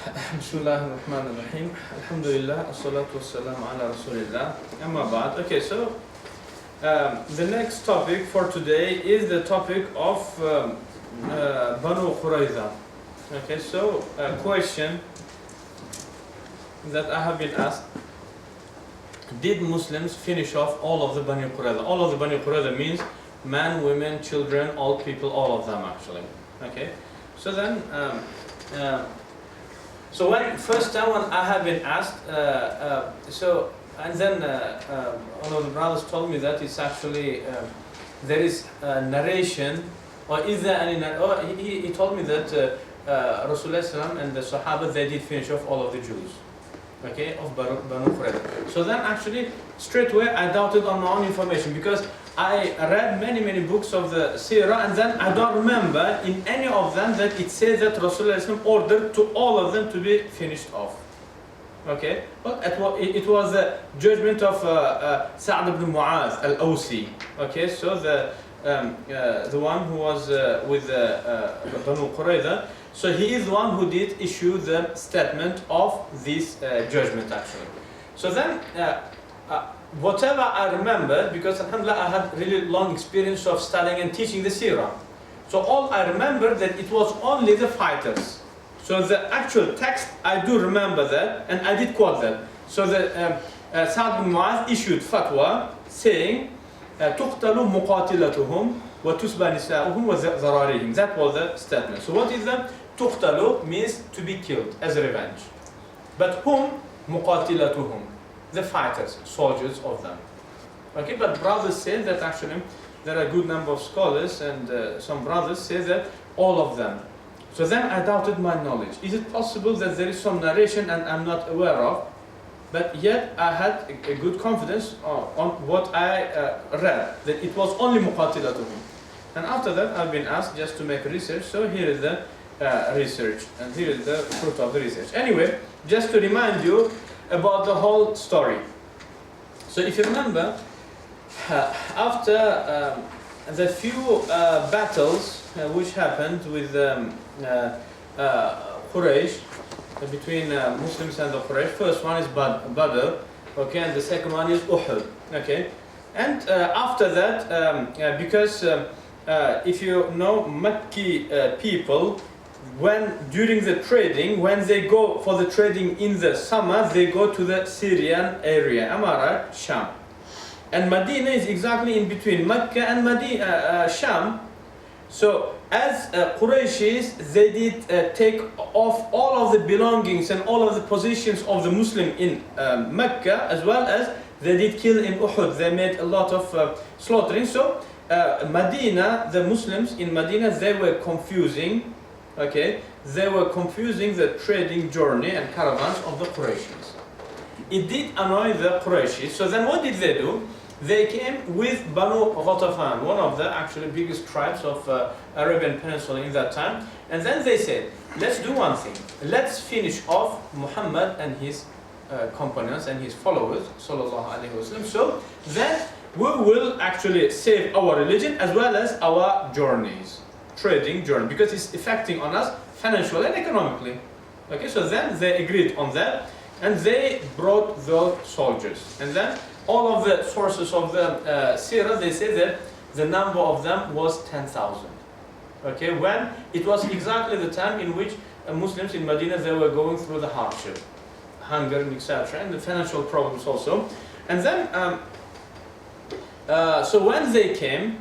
Bismillah ar-Rahman ar-Rahim. Alhamdulillah, as-salatu was-salamu ala Rasulillah. Amma ba'd. Okay, so the next topic for today is the topic of Banu Qurayza. Okay, so a question that I have been asked: did Muslims finish off all of the Banu Qurayza? All of the Banu Qurayza means men, women, children, old people, all of them actually. Okay, so then. So when first time when I have been asked, and then one of the brothers told me that it's actually there is a narration, or is there any? He told me that Rasulullah and the Sahaba, they did finish off all of the Jews, okay, of Banu Qurayza. So then actually straight away I doubted on my own information, because I read many books of the Seerah, and then I don't remember in any of them that it says that Rasulullah ordered to all of them to be finished off. Okay, but it was the judgment of Sad bin Muadh al-Awsi. Okay, so the one who was with Banu Qurayza, so he is the one who did issue the statement of this judgment actually. So then whatever I remember, because alhamdulillah I had really long experience of studying and teaching the Seerah, so all I remember that it was only the fighters. So the actual text I do remember that, and I did quote that. So the Sad bin Muadh issued fatwa saying تُقْتَلُ مُقَاتِلَتُهُمْ وَتُسْبَى نِسَاؤُهُمْ وَذَرَارِهِمْ. That was the statement. So what is that? تُقْتَلُ means to be killed as a revenge. But whom? مُقَاتِلَتُهُمْ, the fighters, soldiers of them. Okay, but brothers say that actually there are a good number of scholars, and some brothers say that all of them. So then I doubted my knowledge. Is it possible that there is some narration and I'm not aware of, but yet I had a good confidence on what I read, that it was only muqatilatuhum. And after that I've been asked just to make research, so here is the research, and here is the fruit of the research. Anyway, just to remind you about the whole story. So if you remember, after the few battles which happened with Quraysh, between Muslims and the Quraysh, first one is Badr, okay, and the second one is Uhud, okay, and after that, because if you know Makki people, during the trading, when they go for the trading in the summer, they go to the Syrian area, am I right? Sham. And Medina is exactly in between Mecca and Sham. So as Qurayshis, they did take off all of the belongings and all of the positions of the Muslim in Mecca, as well as they did kill in Uhud. They made a lot of slaughtering. So Medina, the Muslims in Medina, they were confusing. Okay, they were confusing the trading journey and caravans of the Qurayshis. It did annoy the Qurayshis. So then what did they do? They came with Banu Ghatafan, one of the actually biggest tribes of Arabian Peninsula in that time. And then they said, let's do one thing. Let's finish off Muhammad and his companions and his followers, sallallahu alaihi wasallam. So then we will actually save our religion as well as our journeys. Trading journey, because it's affecting on us financially and economically. Okay, so then they agreed on that, and they brought the soldiers. And then all of the sources of the Seerah, they say that the number of them was 10,000. Okay, when it was exactly the time in which Muslims in Medina, they were going through the hardship, hunger, and etc., and the financial problems also. And then, so when they came,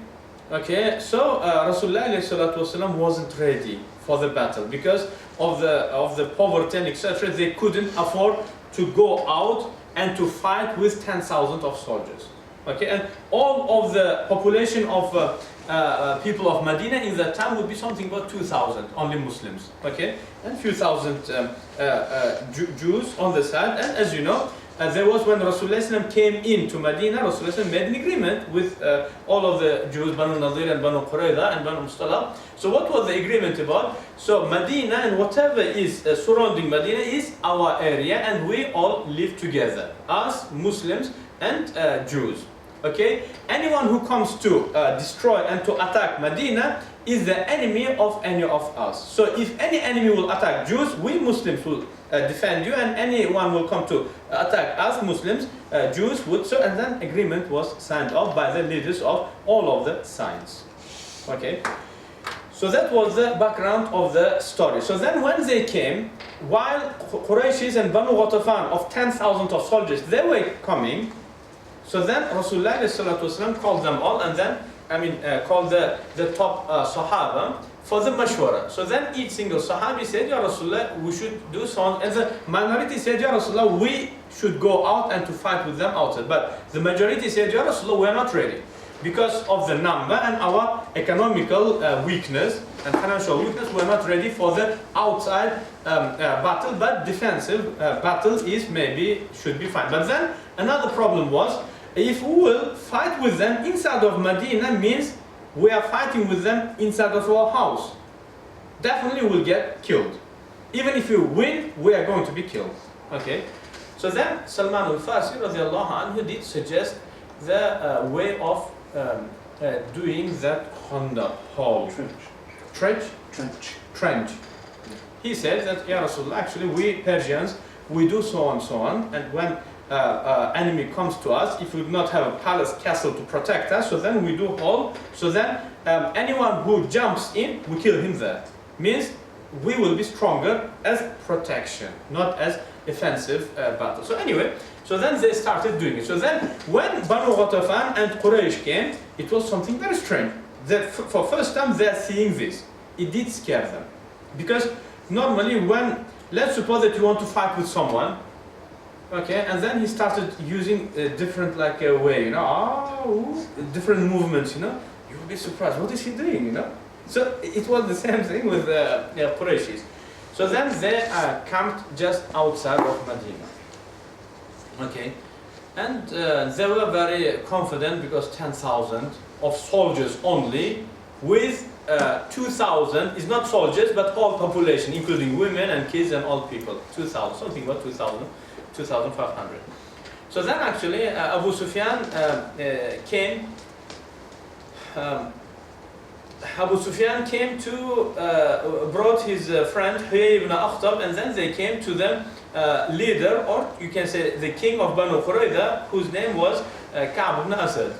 okay, so Rasulullah wasn't ready for the battle because of the poverty and etc. They couldn't afford to go out and to fight with 10,000 of soldiers. Okay, and all of the population of people of Medina in that time would be something about 2,000, only Muslims. Okay, and few thousand Jews on the side. And as you know, there was when Rasulullah came into Medina, Rasulullah made an agreement with all of the Jews, Banu Nadir and Banu Qurayza and Banu Mustala. So what was the agreement about? So Medina and whatever is surrounding Medina is our area, and we all live together as Muslims and Jews. Okay, anyone who comes to destroy and to attack Medina, is the enemy of any of us. So if any enemy will attack Jews, we Muslims will defend you, and anyone will come to attack us Muslims, Jews would. So, and then agreement was signed off by the leaders of all of the sides. Okay. So that was the background of the story. So then when they came, while Qurayshis and Banu Ghatafan of 10,000 of soldiers, they were coming. So then Rasulullah ﷺ called them all, and then called the top Sahaba for the mashwara. So then each single Sahabi said, Ya Rasulullah, we should do so. And the minority said, Ya Rasulullah, we should go out and to fight with them outside. But the majority said, Ya Rasulullah, we are not ready, because of the number and our economical weakness and financial weakness. We are not ready for the outside battle, but defensive battle is maybe should be fine. But then another problem was, if we will fight with them inside of Medina, means we are fighting with them inside of our house. Definitely will get killed. Even if you win, we are going to be killed. Okay. So then Salman al-Farsi radiallahu anhu did suggest the way of doing that hole. Trench. He said that, Ya Rasulullah, actually we Persians, we do so on, and when enemy comes to us, if we do not have a palace castle to protect us, so then we do hole. So then anyone who jumps in, we kill him there. Means we will be stronger as protection, not as offensive battle. So anyway, so then they started doing it. So then when Banu Ghatafan and Quraysh came, it was something very strange. For first time they are seeing this. It did scare them. Because normally when, let's suppose that you want to fight with someone, okay, and then he started using a different way, different movements, you will be surprised, what is he doing, So it was the same thing with Qurayshis. So then they camped just outside of Medina. Okay, and they were very confident, because 10,000 of soldiers only, with 2,000 is not soldiers but all population, including women and kids and old people. 2,000, something about 2,500. So then actually Abu Sufyan came. Abu Sufyan came to brought his friend Huyay ibn Akhtab, and then they came to the leader, or you can say the king of Banu Qurayza, whose name was Ka'b ibn Asad.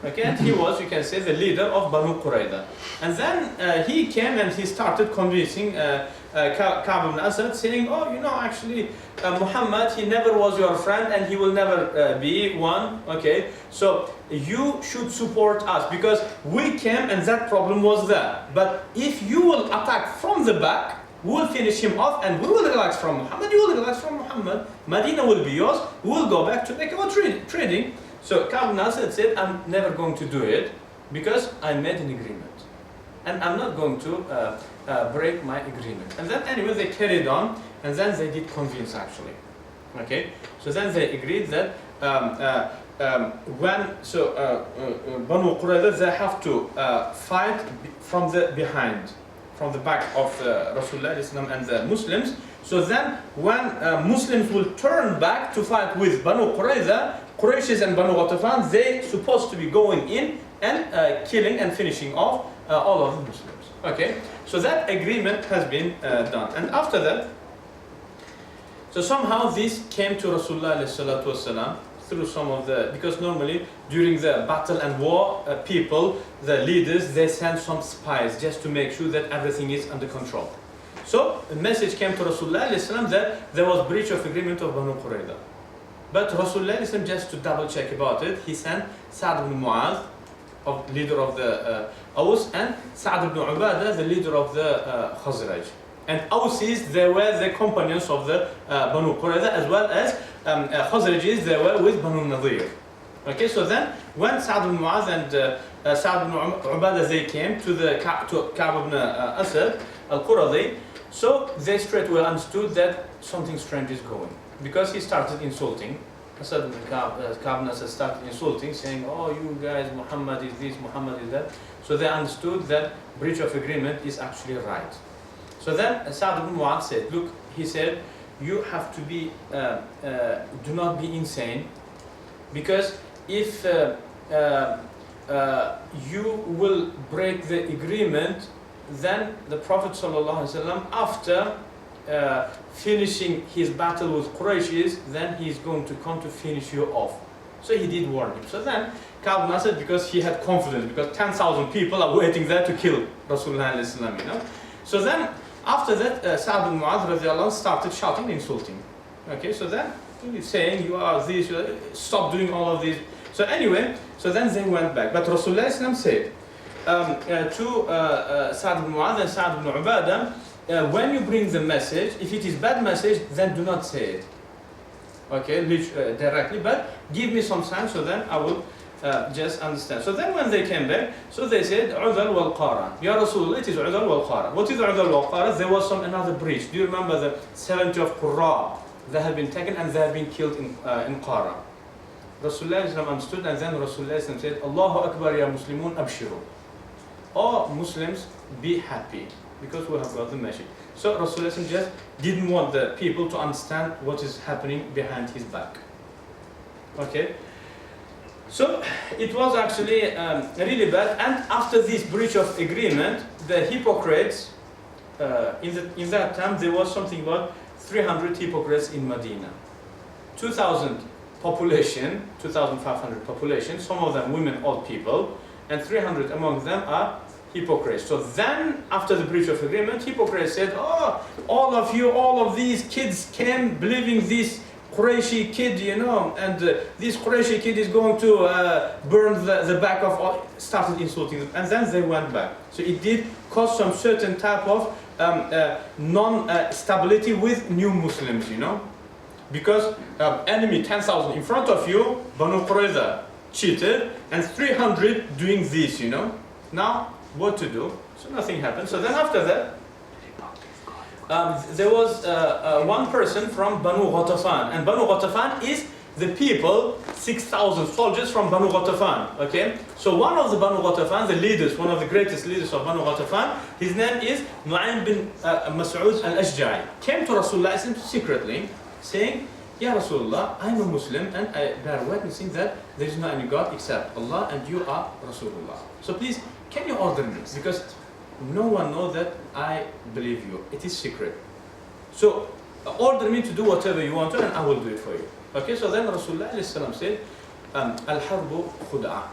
Okay, and he was, you can say, the leader of Banu Qurayza. And then he came and he started convincing Ka'b ibn Asad, saying, actually Muhammad, he never was your friend and he will never be one. Okay, so you should support us, because we came and that problem was there. But if you will attack from the back, we will finish him off and we will relax from Muhammad, you will relax from Muhammad, Medina will be yours, we will go back to make our trading. So Ka'b ibn Asad said, I'm never going to do it, because I made an agreement. And I'm not going to break my agreement. And then anyway, they carried on, and then they did convince actually. Okay, so then they agreed that Banu Qurayza, they have to fight from the behind, from the back of Rasulullah and the Muslims. So then when Muslims will turn back to fight with Banu Qurayza, Qurayshis and Banu Ghatafan, they supposed to be going in and killing and finishing off all of the Muslims. Okay, so that agreement has been done. And after that, so somehow this came to Rasulullah through some of the, because normally during the battle and war, people, the leaders, they send some spies just to make sure that everything is under control. So a message came to Rasulullah that there was breach of agreement of Banu Qurayza. But Rasulullah, just to double check about it, he sent Sad bin Muadh, leader of the Aus, and Sa'd ibn Ubadah, the leader of the Khazraj. And Ausis, they were the companions of the Banu Qurayza, as well as Khazrajis, they were with Banu Nadir. Okay, so then when Sa'd ibn Muadh and Sa'd ibn Ubadah, they came to Ka'b ibn Asad al-Quradi, so they straight away understood that something strange is going. Because he started insulting, Asad ibn Ka'b ibn Asad started insulting, saying, oh, you guys, Muhammad is this, Muhammad is that. So they understood that breach of agreement is actually right. So then Sa'd ibn Muadh said, look, he said, you have to be, do not be insane, because if you will break the agreement, then the Prophet ﷺ, after finishing his battle with Qurayshis, then he's going to come to finish you off. So he did warn him. So then Ka'b bin Asad, because he had confidence, because 10,000 people are waiting there to kill Rasulullah ﷺ, you know. So then after that, Sad bin Muadh radiallahu anhu started shouting, insulting. Okay, so then he's saying, you are this, stop doing all of this. So anyway, so then they went back. But Rasulullah ﷺ said to Sad bin Muadh and Sad bin Ubadah, when you bring the message, if it is bad message, then do not say it. Okay, directly, but give me some time, so then I will just understand. So then when they came back, so they said, Udal wal Qara. Ya Rasulullah, it is Udal wal Qara. What is Udal wal Qara? There was another breach. Do you remember the 70 of Qurra? They had been taken and they had been killed in Qara. Rasulullah understood, and then Rasulullah said, Allahu Akbar ya Muslimun abshiru. Oh Muslims, be happy, because we have got the message. So Rasulullah just didn't want the people to understand what is happening behind his back. Okay? So it was actually really bad, and after this breach of agreement, the hypocrites, in that time there was something about 300 hypocrites in Medina. 2,000 population, 2,500 population, some of them women, old people, and 300 among them are hypocrites. So then, after the breach of agreement, hypocrites said, oh, all of you, all of these kids came believing this Qurayshi kid, you know, and this Qurayshi kid is going to burn the back of all, started insulting them, and then they went back. So it did cause some certain type of non-stability with new Muslims, you know, because enemy 10,000 in front of you, Banu Qurayza cheated, and 300 doing this, you know. Now, what to do? So nothing happened. So then after that, there was one person from Banu Ghatafan, and Banu Ghatafan is the people, 6,000 soldiers from Banu Ghatafan. Okay, so one of the Banu Ghatafan, the leaders, one of the greatest leaders of Banu Ghatafan, his name is Nu'aym bin Mas'ud al-Ashja'i, came to Rasulullah secretly, saying, Ya Rasulullah, I'm a Muslim and I bear witnessing that there is no any God except Allah and you are Rasulullah. So please, can you order me? Because no one knows that I believe you. It is secret. So order me to do whatever you want to, and I will do it for you. Okay, so then Rasulullah said, Al-Harbu Khuda'a.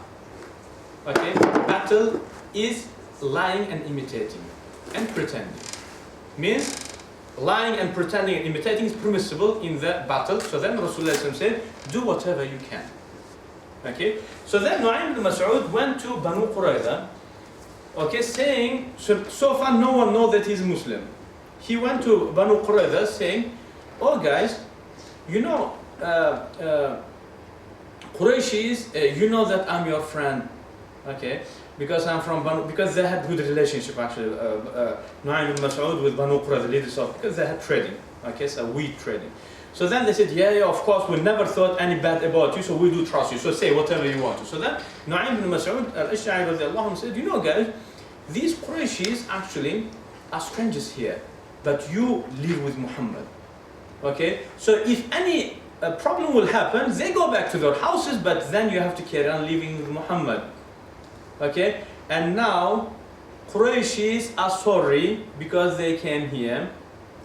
Okay, battle is lying and imitating and pretending. Means lying and pretending and imitating is permissible in the battle. So then Rasulullah said, do whatever you can. Okay, so then Nu'aym bin Mas'ud went to Banu Qurayza, okay, saying, so far no one knows that he's Muslim. He went to Banu Qurayza saying, oh guys, you know, Qurayshis, you know that I'm your friend, okay, because I'm from Banu, because they had good relationship actually, Nu'aym bin Mas'ud with Banu Qurayza, leaders of, because they had trading, okay, so wheat trading. So then they said, yeah, of course, we never thought any bad about you, so we do trust you, so say whatever you want to. So then Nu'aym bin Mas'ud al-Ash'ari said, you know guys, these Qurayshis actually are strangers here, but you live with Muhammad. Okay, so if any problem will happen, they go back to their houses, but then you have to carry on living with Muhammad. Okay, and now Qurayshis are sorry because they came here.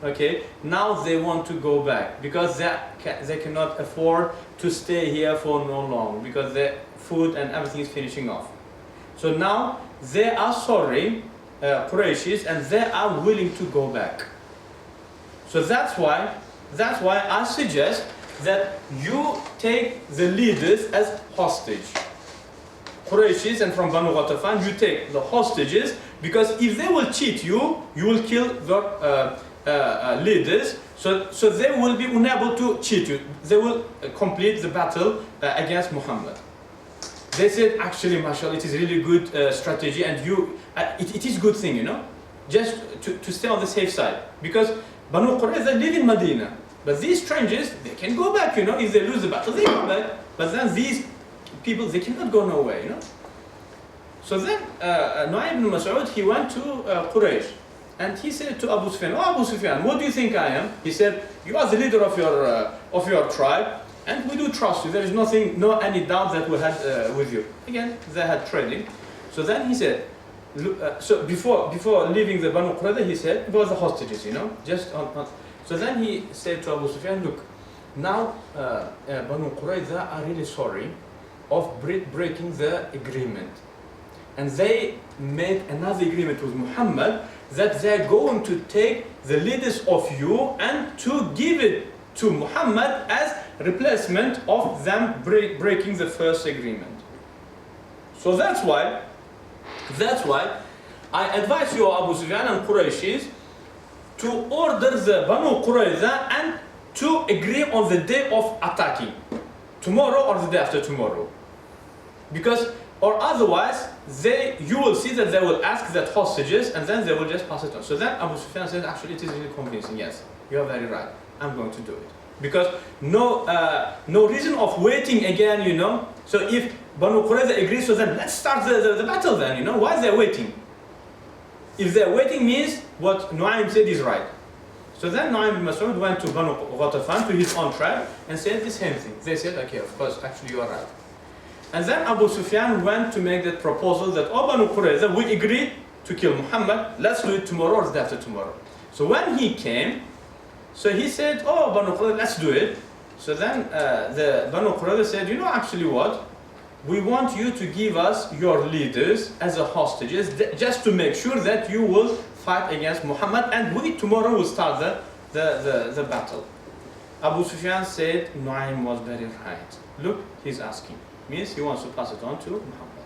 Okay, now they want to go back because they cannot afford to stay here for no long because their food and everything is finishing off. So now they are sorry, Qurayshis, and they are willing to go back. So that's why I suggest that you take the leaders as hostage. Qurayshis and from Banu Ghatafan, you take the hostages, because if they will cheat you, you will kill the leaders, so they will be unable to cheat you. They will complete the battle against Muhammad. They said, actually, mashallah, it is really good strategy, and it is good thing, you know, just to stay on the safe side, because Banu Qurayza live in Medina, but these strangers, they can go back, you know, if they lose the battle, they go back, but then these people, they cannot go nowhere, you know. So then Nu'aym bin Mas'ud, he went to Quraysh, and he said to Abu Sufyan, oh Abu Sufyan, what do you think I am? He said, you are the leader of your tribe, and we do trust you. There is nothing, no any doubt that we had with you. Again, they had trading. So then he said, look, so before leaving the Banu Qurayza, he said, it was the hostages, you know, just on. So then he said to Abu Sufyan, look, now Banu Qurayza are really sorry of breaking the agreement. And they made another agreement with Muhammad that they're going to take the leaders of you and to give it to Muhammad as replacement of them breaking the first agreement. So that's why I advise you, Abu Sufyan and Qurayshis, to order the Banu Qurayza and to agree on the day of attacking, tomorrow or the day after tomorrow. Because, or otherwise, you will see that they will ask that hostages and then they will just pass it on. So then Abu Sufyan said, actually it is really convincing, yes, you are very right, I'm going to do it. Because no reason of waiting again, you know. So if Banu Qurayza agrees, so then let's start the battle then, you know. Why they're waiting? If they're waiting means what Nu'aym said is right. So then Nu'aym bin Mas'ud went to Banu Ghatafan, to his own tribe, and said the same thing. They said, okay, of course, actually you are right. And then Abu Sufyan went to make that proposal that, oh Banu Qurayza, we agreed to kill Muhammad, let's do it tomorrow or the day after tomorrow. So when he came, so he said, oh Banu Qurayza, let's do it. So then the Banu Qurayza said, you know actually what? We want you to give us your leaders as a hostages, just to make sure that you will fight against Muhammad, and we tomorrow will start the battle. Abu Sufyan said, Nu'aym was very right. Look, he's asking. Means he wants to pass it on to Muhammad.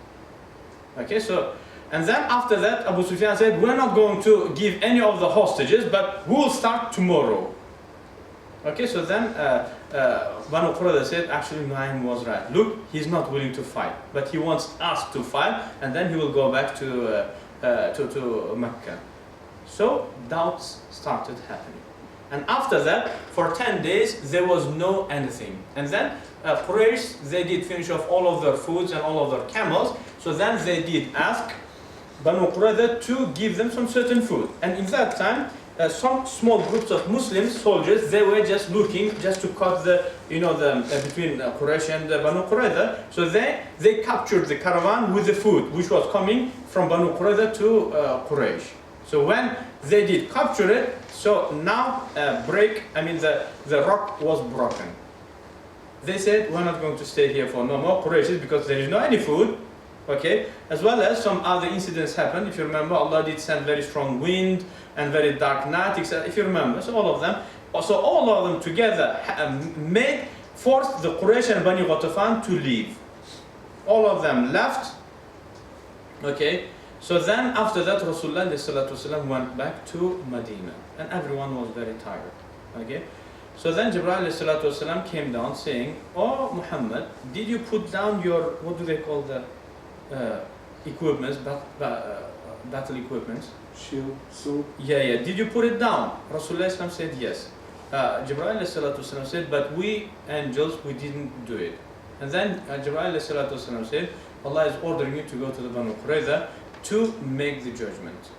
Okay, so, and then after that, Abu Sufyan said, we're not going to give any of the hostages, but we will start tomorrow. Okay, so then Banu Qurayza said, actually Nu'aym was right. Look, he's not willing to fight, but he wants us to fight, and then he will go back to Mecca. So doubts started happening. And after that, for 10 days, there was no anything. And then Quraysh, they did finish off all of their foods and all of their camels. So then they did ask Banu Qurayza to give them some certain food. And in that time, some small groups of Muslim soldiers, they were just looking just to cut the, between Quraysh and Banu Qurayza. So they captured the caravan with the food, which was coming from Banu Qurayza to Quraysh. So when they did capture it, so now the rock was broken. They said, we're not going to stay here for no more Quraysh because there is no any food. Okay, as well as some other incidents happened. If you remember, Allah did send very strong wind and very dark night, etc. If you remember, so all of them together forced the Quraysh and Bani Ghatafan to leave. All of them left. Okay, so then after that, Rasulullah went back to Medina, and everyone was very tired. Okay. So then Jibreel came down saying, oh Muhammad, did you put down your, what do they call the equipments, battle equipments? Shield, sword? Yeah. Did you put it down? Rasulullah said yes. Jibreel said, but we angels, we didn't do it. And then Jibreel said, Allah is ordering you to go to the Banu Qurayza to make the judgment.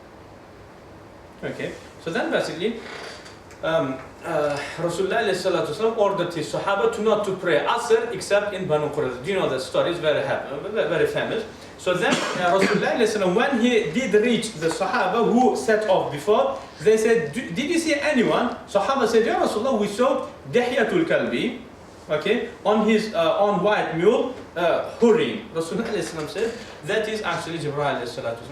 Okay, so then basically, Rasulullah ordered his Sahaba to not to pray Asr except in Banu Qurayza. Do you know the story? It's very famous. So then Rasulullah, when he did reach the Sahaba who set off before, they said, did you see anyone? Sahaba said, Ya Rasulullah, we saw Dihyatul Kalbi, okay, on his on white mule, hurrying. Rasulullah said, that is actually Jibreel.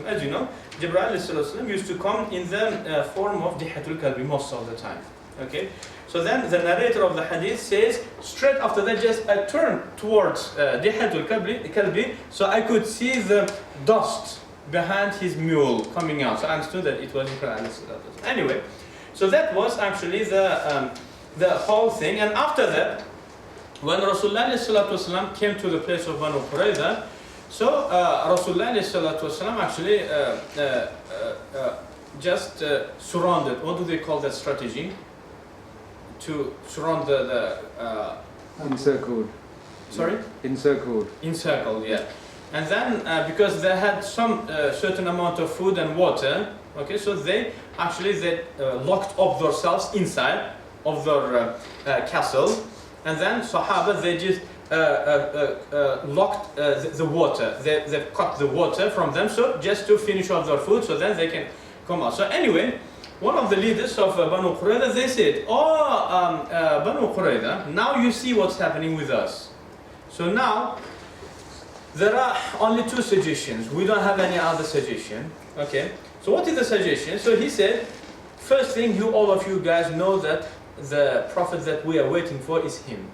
As you know, Jibreel used to come in the form of Dihyatul Kalbi most of the time. Okay, so then the narrator of the hadith says, straight after that, just I turned towards Dihyatul Kalbi, so I could see the dust behind his mule coming out. So I understood that it was Jibreel. Anyway, so that was actually the whole thing. And after that, when Rasulullah came to the place of Banu Qurayza, so Rasulullah actually just surrounded. What do they call that strategy? To surround the encircled. Sorry? Encircled. Encircled, yeah. And then because they had some certain amount of food and water, okay, so they locked up themselves inside of their castle. and then Sahaba, they just locked the water. They've cut the water from them, so just to finish off their food, so then they can come out. So anyway, one of the leaders of Banu Qurayza, they said, "Oh, Banu Qurayza, now you see what's happening with us. So now there are only two suggestions. We don't have any other suggestion. Okay. So what is the suggestion? So he said, first thing, all of you guys know that the prophet that we are waiting for is him.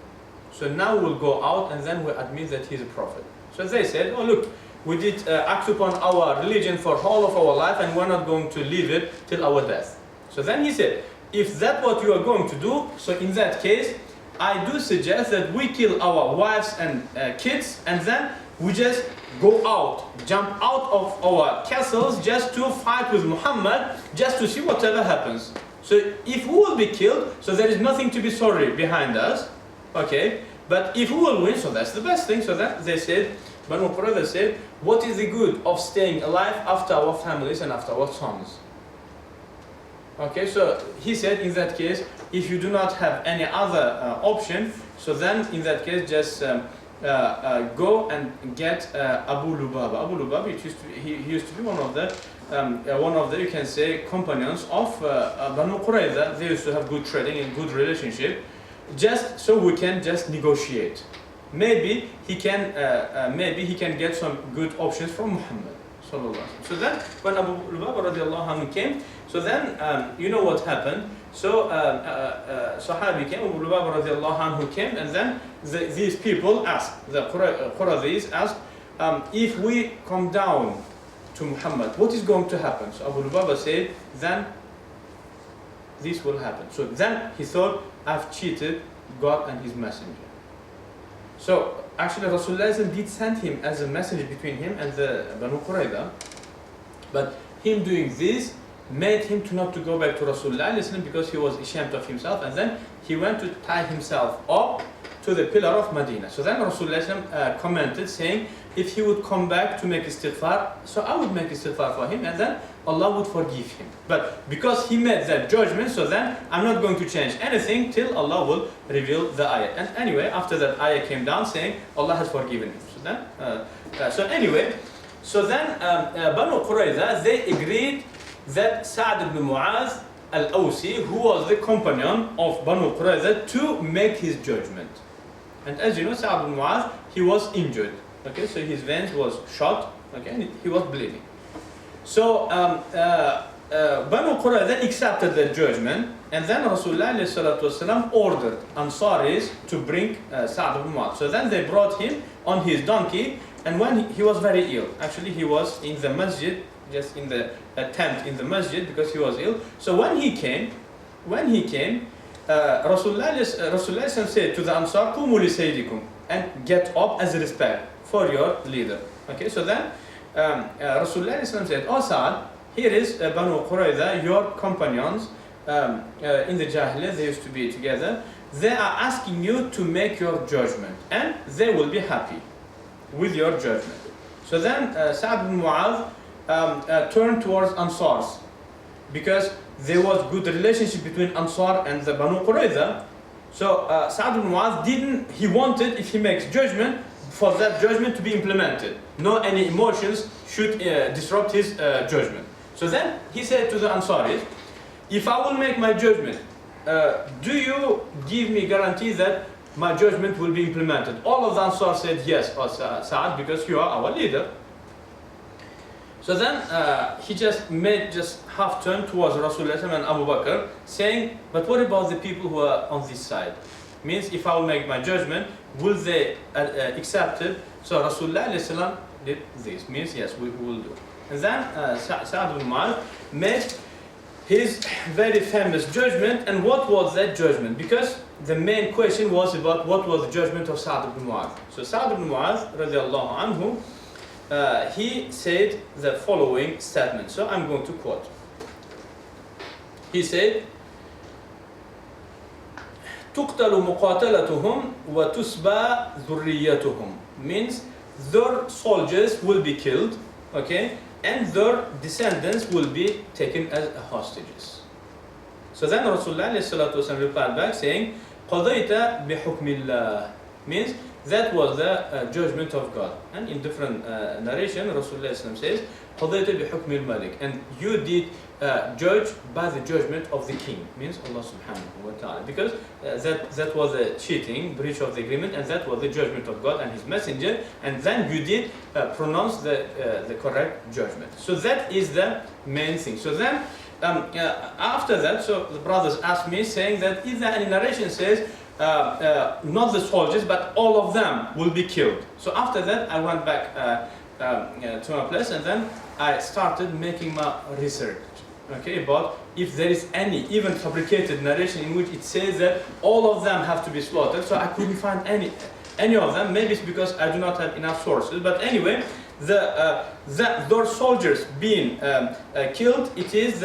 So now we'll go out and then we'll admit that he's a prophet." So they said, "Oh look, we did act upon our religion for all of our life and we're not going to leave it till our death." So then he said, "If that's what you are going to do, so in that case, I do suggest that we kill our wives and kids and then we just go out, jump out of our castles just to fight with Muhammad, just to see whatever happens. So if we will be killed, so there is nothing to be sorry behind us, okay? But if we will win, so that's the best thing." So that they said, Banu Qurayza said, "What is the good of staying alive after our families and after our sons?" Okay, so he said, in that case, if you do not have any other option, so then in that case just go and get Abu Lubaba. Abu Lubaba, he used to be one of the you can say companions of Banu Qurayza. They used to have good trading and good relationship. Just so we can just negotiate. Maybe he can get some good options from Muhammad. So then when Abu Lubaba radiallahu anhu came, so then you know what happened. So Sahabi came, Abu Lubaba radiallahu anhu came, and then these people asked, the Qurayzis asked, if we come down to Muhammad, what is going to happen? So Abu Lubaba said, then this will happen. So then he thought, I've cheated God and his messenger. So actually Rasulullah did send him as a messenger between him and the Banu Qurayza, but him doing this made him not to go back to Rasulullah because he was ashamed of himself, and then he went to tie himself up to the pillar of Medina. So then Rasulullah commented saying, if he would come back to make istighfar, so I would make istighfar for him and then Allah would forgive him. But because he made that judgment, so then I'm not going to change anything till Allah will reveal the ayah. And anyway, after that ayah came down saying Allah has forgiven him. So then, so then Banu Qurayza, they agreed that Sad bin Muadh al-Awsi, who was the companion of Banu Qurayza, to make his judgment. And as you know, Sad bin Muadh, he was injured. Okay, so his veins was shot. Okay, and he was bleeding. So Banu Qurayza accepted the judgment, and then Rasulullah ordered Ansaris to bring Sad bin Muadh. So then they brought him on his donkey, and when he was very ill, actually he was in the masjid, just in the tent in the masjid because he was ill. So when he came, Rasulullah said to the Ansar, "Qumu li sayyidikum," and get up as a respect for your leader. Okay, so then Rasulullah said, "Oh Sa'ad, here is Banu Qurayza, your companions in the Jahiliyyah, they used to be together. They are asking you to make your judgment, and they will be happy with your judgment." So then Sad bin Muadh turned towards Ansars because there was good relationship between Ansar and the Banu Qurayza. So Sad bin Muadh he wanted, if he makes judgment, for that judgment to be implemented. No any emotions should disrupt his judgment. So then he said to the Ansaris, if I will make my judgment, do you give me guarantee that my judgment will be implemented? All of the Ansar said yes, Sa'ad, because you are our leader. So then he just made half turn towards Rasulullah and Abu Bakr, saying, but what about the people who are on this side? Means if I will make my judgment, will they accept it? So Rasulullah did this, means yes, we will do. And then Sa'ad bin Muadh made his very famous judgment. And what was that judgment? Because the main question was about what was the judgment of Sa'ad bin Muadh. So Sa'ad bin Muadh, radiallahu anhu, he said the following statement. So I'm going to quote. He said, تُقْتَلُ مُقَاتَلَتُهُمْ وَتُسْبَى ذُرِّيَّتُهُم, means their soldiers will be killed, okay, and their descendants will be taken as hostages. So then Rasulullah replied back saying, قضيت بحكم الله means that was the judgment of God. And in different narration, Rasulullah says, قضيت بحكم الملك, and you did judge by the judgment of the king, means Allah subhanahu wa ta'ala, because that was a cheating, breach of the agreement, and that was the judgment of God and His Messenger, and then you did pronounce the correct judgment. So that is the main thing. So then after that, so the brothers asked me, saying that if any narration says not the soldiers but all of them will be killed. So after that I went back to my place, and then I started making my research, okay, about if there is any even fabricated narration in which it says that all of them have to be slaughtered. So I couldn't find any of them. Maybe it's because I do not have enough sources, but anyway, those soldiers being killed, it is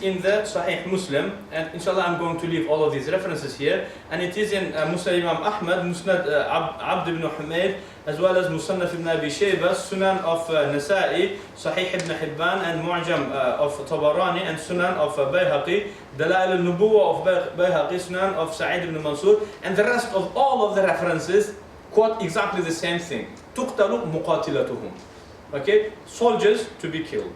in the Sahih Muslim, and inshallah I'm going to leave all of these references here, and it is in Musnad Imam Ahmad, Musnad Abd ibn Humayd, as well as Musannaf ibn Abi Shayba, Sunan of Nasa'i, Sahih ibn Hibban, and Mu'jam of Tabarani, and Sunan of Bayhaqi, Dalail al-Nubuwah of Bayhaqi, Sunan of Sa'id ibn Mansur, and the rest of all of the references quote exactly the same thing. تُقْتَلُ مُقَاتِلَتُهُم. Okay, soldiers to be killed.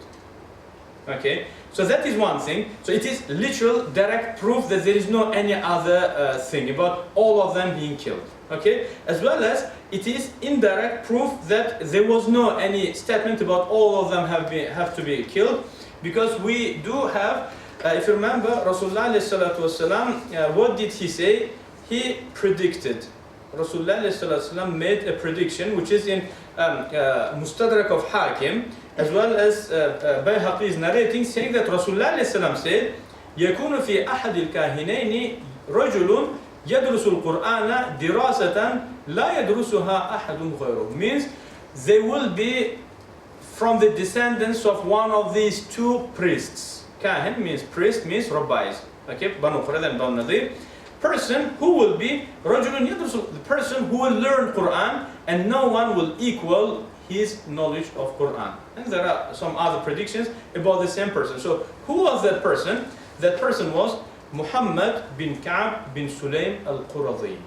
Okay, so that is one thing. So it is literal, direct proof that there is no any other thing about all of them being killed. Okay, as well as it is indirect proof that there was no any statement about all of them have to be killed, because we do have, if you remember, Rasulullah ﷺ, what did he say? He predicted. Rasulullah ﷺ made a prediction, which is in Mustadrak of Hakim, as well as Bayhaqi is narrating, saying that Rasulullah ﷺ said, يكون في أحد الكاهنين رجل يدرس القرآن دراسة لا يدرسها أحد غيره. Means they will be from the descendants of one of these two priests. Kahin means priest, means rabbis. Okay, Banu Qurayza and Banu Nadir. Person who will be رجل يدرس, the person who will learn Quran, and no one will equal his knowledge of Quran. And there are some other predictions about the same person. So who was that person? That person was Mhmd bin Ka'b bin Sulaym al-Quradi.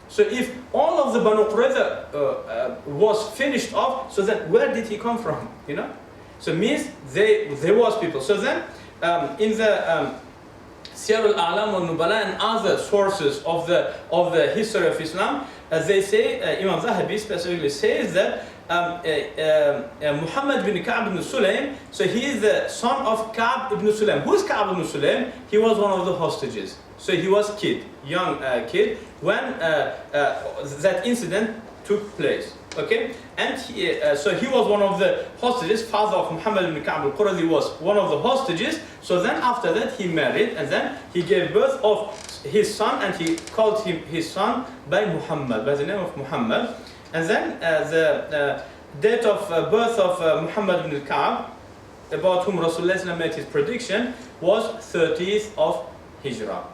So if all of the Banu Qurayza was finished off, so then where did he come from? You know, so means there was people. So then in the Siyar al-A'lam al-Nubala and other sources of the history of Islam, they say, Imam Zahabi specifically says that Mhmd bin Ka'b ibn Sulaym, so he is the son of Ka'b ibn Sulaym. Who is Ka'b ibn Sulaym? He was one of the hostages. So he was young kid, when that incident took place. Okay, and so he was one of the hostages. Father of Mhmd bin Ka'b al-Quradi was one of the hostages. So then after that he married, and then he gave birth of his son, and he called him his son by Muhammad, by the name of Muhammad. And then the date of birth of Mhmd bin Ka'b, about whom Rasulullah made his prediction, was 30th of Hijrah.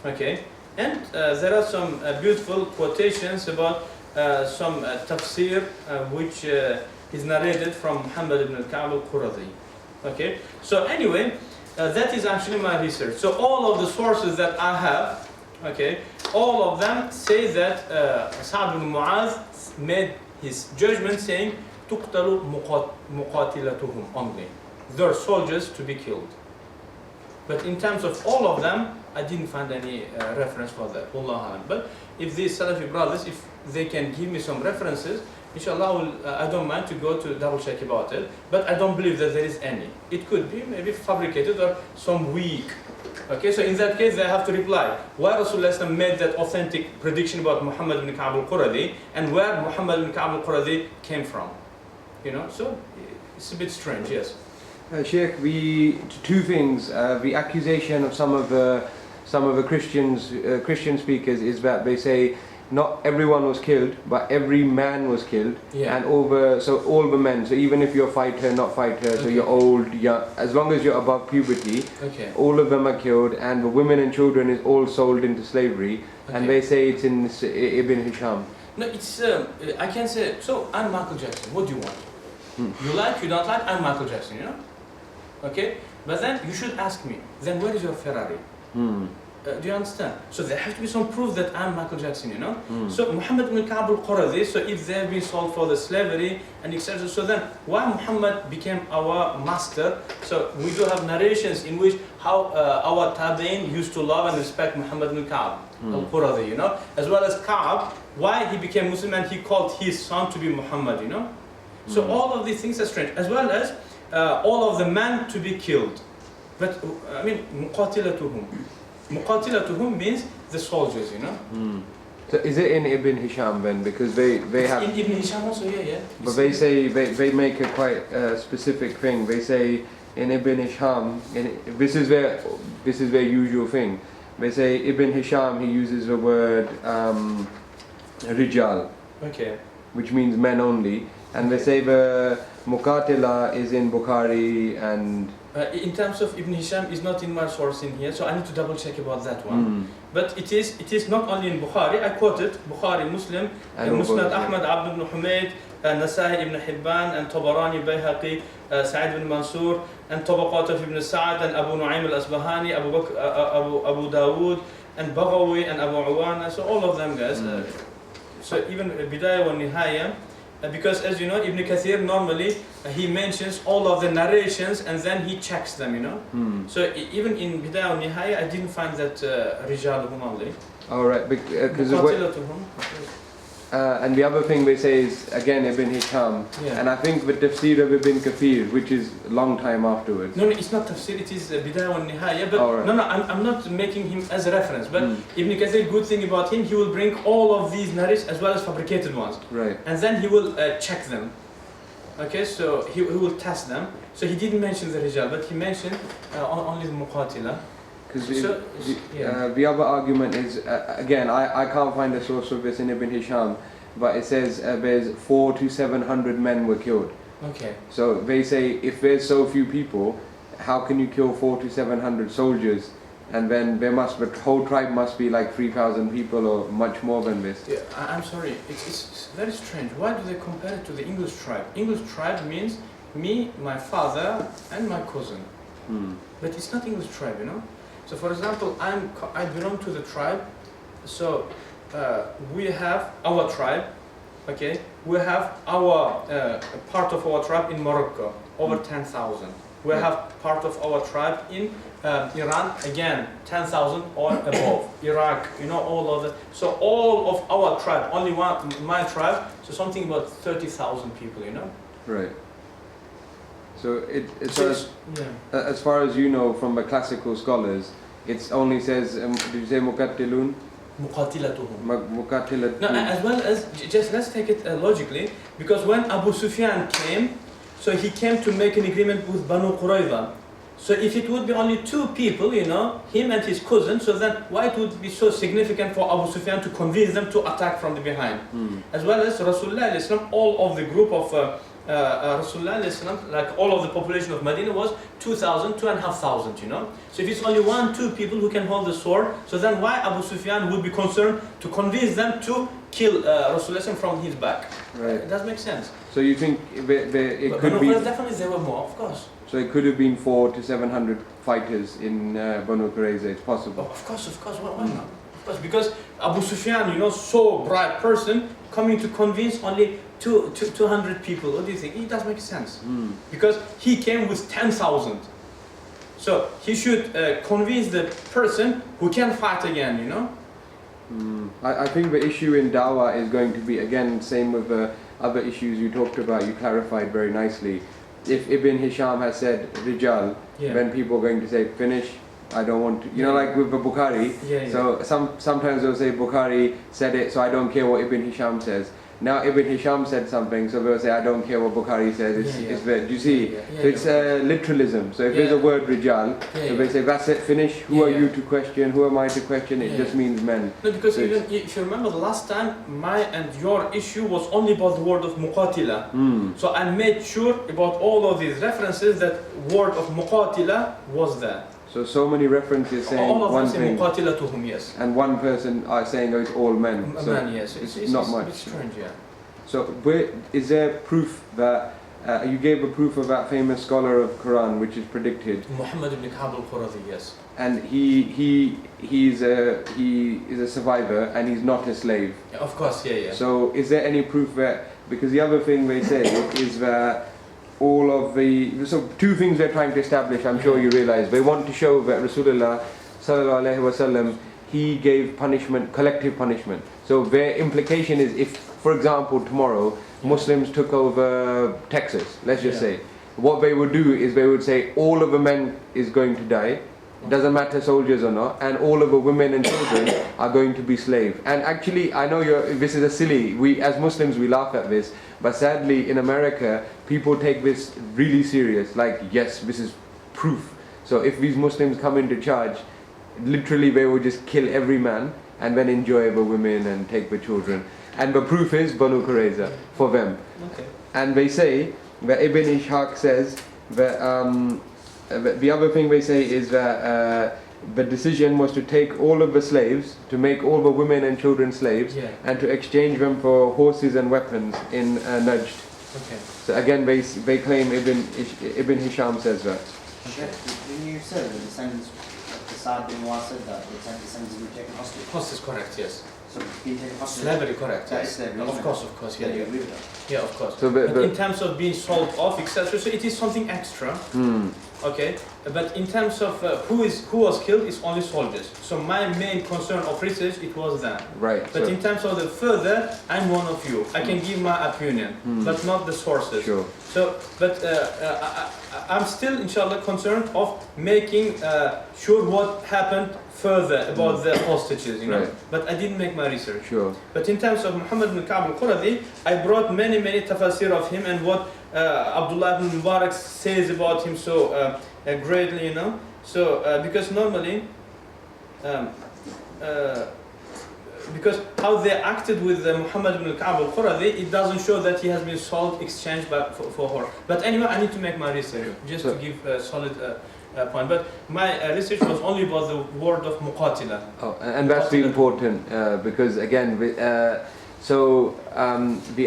Okay, and there are some beautiful quotations about some tafsir which is narrated from Mhmd ibn Ka'b al-Quradi. Okay, so anyway, that is actually my research. So all of the sources that I have, okay, all of them say that Sad bin Muadh made his judgment saying تُقْتَلُ مُقَاتِلَتُهُم only. Their soldiers to be killed. But in terms of all of them, I didn't find any reference for that. Wallahu. But if these Salafi brothers, if they can give me some references, inshallah, I don't mind to go to double check about it. But I don't believe that there is any. It could be maybe fabricated or some weak. Okay, so in that case, they have to reply why Rasulullah made that authentic prediction about Mhmd bin Ka'b al-Quradi, and where Mhmd bin Ka'b al-Quradi came from. You know, so it's a bit strange, yes. Sheikh, two things. The accusation of some of the Christian speakers is that they say not everyone was killed, but every man was killed, yeah. And all the men. So even if you're fighter, not fighter, okay. So you're old, young, as long as you're above puberty, okay. All of them are killed, and the women and children is all sold into slavery. Okay. And they say it's in Ibn Hisham. No, it's I can say so. I'm Michael Jackson. What do you want? You like, you don't like? I'm Michael Jackson. You know. Okay, but then you should ask me, then where is your Ferrari? Do you understand? So there has to be some proof that I'm Michael Jackson, you know? So Muhammad ibn Ka'b al-Qurazi, so if they've been sold for the slavery and etc., so then why Muhammad became our master? So we do have narrations in which how our Tabi'in used to love and respect Muhammad ibn Ka'b al-Qurazi, you know? As well as Ka'b, why he became Muslim and he called his son to be Muhammad, you know? So all of these things are strange. As well as all of the men to be killed. But I mean, muqatilatuhum. Muqatilatuhum means the soldiers, you know. So is it in Ibn Hisham then? Because they have. In Ibn Hisham also, yeah. But they say they make a quite specific thing. They say in Ibn Hisham, this is their usual thing. They say Ibn Hisham, he uses the word rijal, Okay. which means men only, and they say the muqatila is in Bukhari and. In terms of Ibn Hisham, is not in my source in here, so I need to double check about that one. But it is not only in Bukhari. I quoted Bukhari, Muslim, Mhmd Adnan Darwish, Mhmd Nasafi ibn Hibban, and Tabarani, Bayhaqi, Sad bin Muadh, and Tabaqat of Ibn Sa'd, and Abu Nu'aym al-Asbahani, Abu Dawood, and Baghawi, and Abu Awana. So all of them, guys. So even Bidayah wa Nihaya. Because as you know, Ibn Kathir normally he mentions all of the narrations and then he checks them, you know. So even in Bidayah wa Nihaya, I didn't find that rijaluhum only. All right, because and the other thing they say is again Ibn Hisham, and I think the tafsir of Ibn Kathir, which is a long time afterwards. No, it's not tafsir. It is Bidayah wa Nihaya. But right. no, I'm not making him as a reference. But Ibn Kathir, good thing about him, he will bring all of these narrations as well as fabricated ones. Right. And then he will check them. Okay, so he will test them. So he didn't mention the rijal, but he mentioned only the muqatila. Because the other argument is, again, I can't find a source of this in Ibn Hisham, but it says there's 400 to 700 men were killed. Okay. So they say if there's so few people, how can you kill 400 to 700 soldiers? And then the whole tribe must be like 3,000 people or much more than this. Yeah, I'm sorry, it's very strange. Why do they compare it to the English tribe? English tribe means me, my father, and my cousin. But it's not English tribe, you know. So for example, I belong to the tribe, so we have our tribe, okay? We have our part of our tribe in Morocco, over 10,000. We have part of our tribe in Iran, again 10,000 or above. Iraq, you know, all of the. So all of our tribe, only my tribe, so something about 30,000 people, you know. Right. So as far as you know from the classical scholars, it only says, did you say muqatilun? Muqatilatuhum. No, as well as, just let's take it logically, because when Abu Sufyan came, so he came to make an agreement with Banu Qurayza. So if it would be only two people, you know, him and his cousin, so then why it would be so significant for Abu Sufyan to convince them to attack from the behind? As well as Rasulullah, all of the group of Rasulullah, like all of the population of Medina was 2,000, 2,500, you know. So if it's only 1-2 people who can hold the sword, so then why Abu Sufyan would be concerned to convince them to kill Rasulullah from his back? Right. It does make sense. So you think it could be... Definitely there were more, of course. So it could have been 400 to 700 fighters in Banu Qurayza, it's possible? Oh, of course, why not? Of course, because Abu Sufyan, you know, so bright person, coming to convince only 200 people. What do you think? It does make sense. Because he came with 10,000. So he should convince the person who can fight again, you know? I think the issue in Dawah is going to be, again, same with the other issues you talked about, you clarified very nicely. If Ibn Hisham has said Rijal, then people are going to say, finish, I don't want to, you know, like with the Bukhari. So sometimes they'll say Bukhari said it, so I don't care what Ibn Hisham says. Now Ibn Hisham said something, so they'll say I don't care what Bukhari says, it's there. Do you see? So it's literalism. So if there's a word Rijal, so they say that's it, finish, who are you to question, who am I to question, it just means men. No, because so even if you remember the last time, my and your issue was only about the word of muqatila. So I made sure about all of these references that word of muqatila was there. So many references saying all of one them thing, muqatilatuhum, yes. And one person are saying, oh, it's all men. So men, yes. It's not much. It's strange, yeah. So is there proof that You gave a proof of that famous scholar of Quran, which is predicted. Mhmd Adnan, yes. And he is a survivor, and he's not a slave. Yeah, of course, yeah. So is there any proof that, because the other thing they say is that all of the, so two things they're trying to establish, I'm sure you realize. They want to show that Rasulullah sallallahu alaihi wasallam, he gave punishment, collective punishment. So their implication is, if, for example, tomorrow Muslims took over Texas, let's just say, what they would do is they would say all of the men is going to die, doesn't matter soldiers or not, and all of the women and children are going to be slaves. And actually, I know this is a silly, we as Muslims we laugh at this, but sadly in America people take this really serious, like yes, this is proof. So if these Muslims come into charge, literally they will just kill every man and then enjoy the women and take the children. And the proof is Banu Qurayza for them. Okay. And they say that Ibn Ishaq says that the other thing they say is that the decision was to take all of the slaves, to make all the women and children slaves, and to exchange them for horses and weapons in Najd. Okay. So again, they claim Ibn Hisham says that. Okay. Didn't you say the descendants of the Sad bin Muadh said that the descendants were taken hostage? Hostage, correct, yes. So being taken hostage. Slavery, correct. That Yes. is slavery. Of course, yeah. You agree with that? Yeah, of course. So but in terms of being sold off, etc., so it is something extra. Okay, but in terms of who was killed, it's only soldiers. So my main concern of research, it was that. Right. But in terms of the further, I'm one of you. I can give my opinion, but not the sources. Sure. So, but I'm still, inshallah, concerned of making sure what happened further about the hostages, you know. Right. But I didn't make my research. Sure. But in terms of Muhammad bin Ka'b al-Quradi, I brought many tafsir of him and what Abdullah ibn Mubarak says about him so greatly, you know. So because normally, because how they acted with Muhammad ibn Ka'b al-Quradi, it doesn't show that he has been sold, exchanged for her. But anyway, I need to make my research just to give a solid point. But my research was only about the word of Muqatila. Oh, and that's the important, because again, the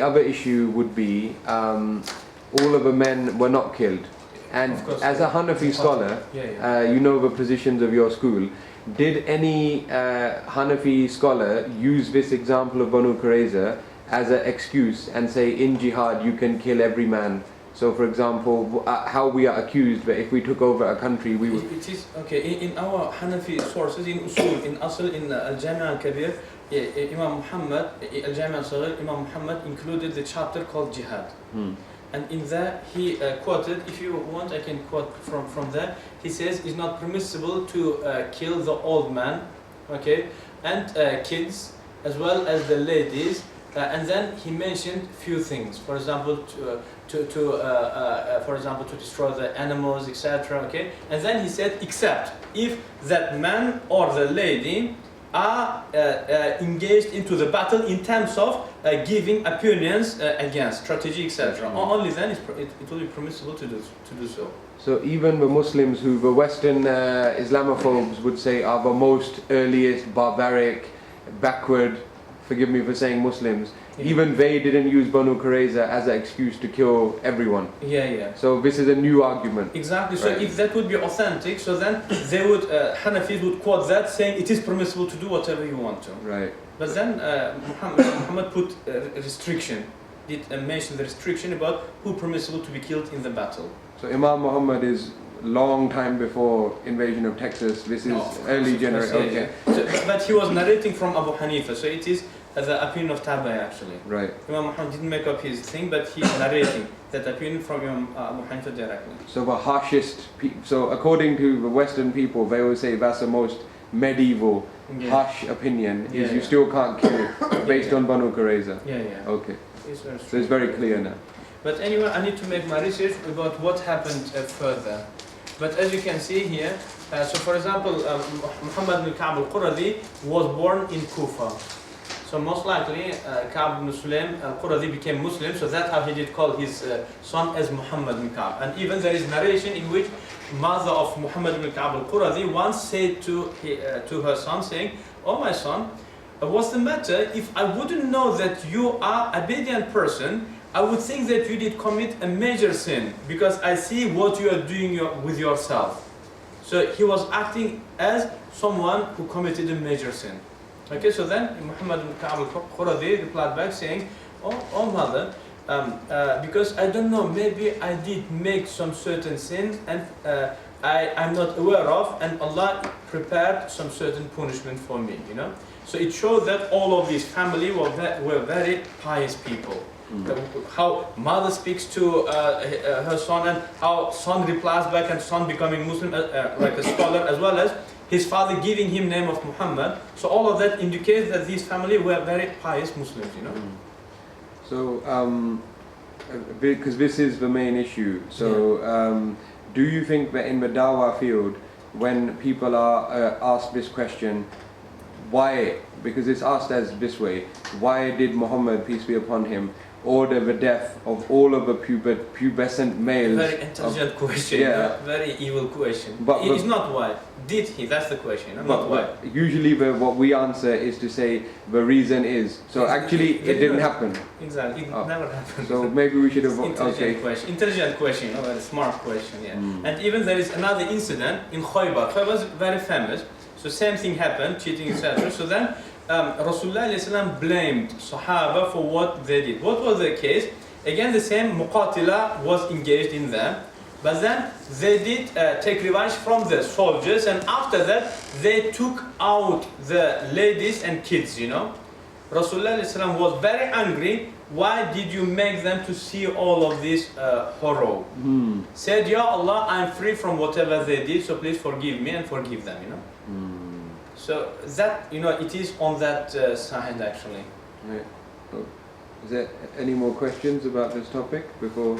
other issue would be all of the men were not killed. And as a Hanafi scholar, you know the positions of your school. Did any Hanafi scholar use this example of Banu Qurayza as an excuse and say in jihad you can kill every man? So for example, how we are accused that if we took over a country we would... It is, okay, in our Hanafi sources, in Usul, in Asl, in Al-Jami' al-Kabir, Imam Muhammad, Al-Jami' al-Saghir, Imam Muhammad included the chapter called Jihad. And in that he quoted, if you want I can quote from there, he says it's not permissible to kill the old man, okay, and kids as well as the ladies, and then he mentioned few things, for example to destroy the animals, etc., okay, and then he said except if that man or the lady are engaged into the battle in terms of giving opinions against strategy, etc. Only then it will be permissible to do so. So even the Muslims who the Western Islamophobes would say are the most earliest, barbaric, backward, forgive me for saying Muslims, even they didn't use Banu Qurayza as an excuse to kill everyone. So this is a new argument. Exactly. So if that would be authentic, so then they would, Hanafis would quote that saying it is permissible to do whatever you want to. Right. But then Muhammad put a restriction, did mention the restriction about who permissible to be killed in the battle. So Imam Muhammad is long time before invasion of Texas. This is early generation. Okay. So, but he was narrating from Abu Hanifa, so it is the opinion of Tabai actually. Right. Imam Muhammad didn't make up his thing, but he's narrating that opinion from Imam Abu Hanifa directly. So the harshest, so according to the Western people, they will say that's the most medieval, harsh opinion, is you still can't kill based on Banu Qurayza. Okay. So it's very clear now. But anyway, I need to make my research about what happened further. But as you can see here, so for example, Muhammad bin Ka'b al-Quradi was born in Kufa. So most likely, Ka'b ibn Sulaim al-Quradi became Muslim, so that's how he did call his son as Muhammad bin Ka'b. And even there is narration in which mother of Muhammad bin Ka'b al-Quradi once said to her son, saying, "Oh my son, what's the matter? If I wouldn't know that you are a obedient person, I would think that you did commit a major sin because I see what you are doing with yourself. So he was acting as someone who committed a major sin. Okay, so then Mhmd Adnan Darwish replied back saying, oh mother, because I don't know, maybe I did make some certain sins and I'm not aware of, and Allah prepared some certain punishment for me, you know. So it showed that all of this family were very pious people. How mother speaks to her son and how son replies back and son becoming Muslim like a scholar, as well as his father giving him name of Muhammad. So all of that indicates that these family were very pious Muslims, you know. So because this is the main issue, so do you think that in the dawah field, when people are asked this question, why, because it's asked as this way, why did Muhammad, peace be upon him, order the death of all of the pubescent males? Very intelligent question, yeah. Very evil question. But It's not why. Did he? That's the question, not why. Usually what we answer is to say the reason is. So actually it didn't happen. Exactly, it never happened. So maybe we should have... Intelligent question, a very smart question, yeah. And even there is another incident in Khaybar. Khaybar was very famous. So same thing happened, cheating, etc. So then Rasulullah blamed Sahaba for what they did. What was the case? Again, the same muqatila was engaged in them. But then they did take revenge from the soldiers, and after that they took out the ladies and kids, you know. Rasulullah was very angry. Why did you make them to see all of this horror? Said, Ya Allah, I'm free from whatever they did, so please forgive me and forgive them, you know. So that, you know, it is on that side actually. Right. Oh. Is there any more questions about this topic before?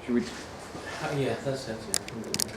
Should we? Yeah, that's it. Yeah.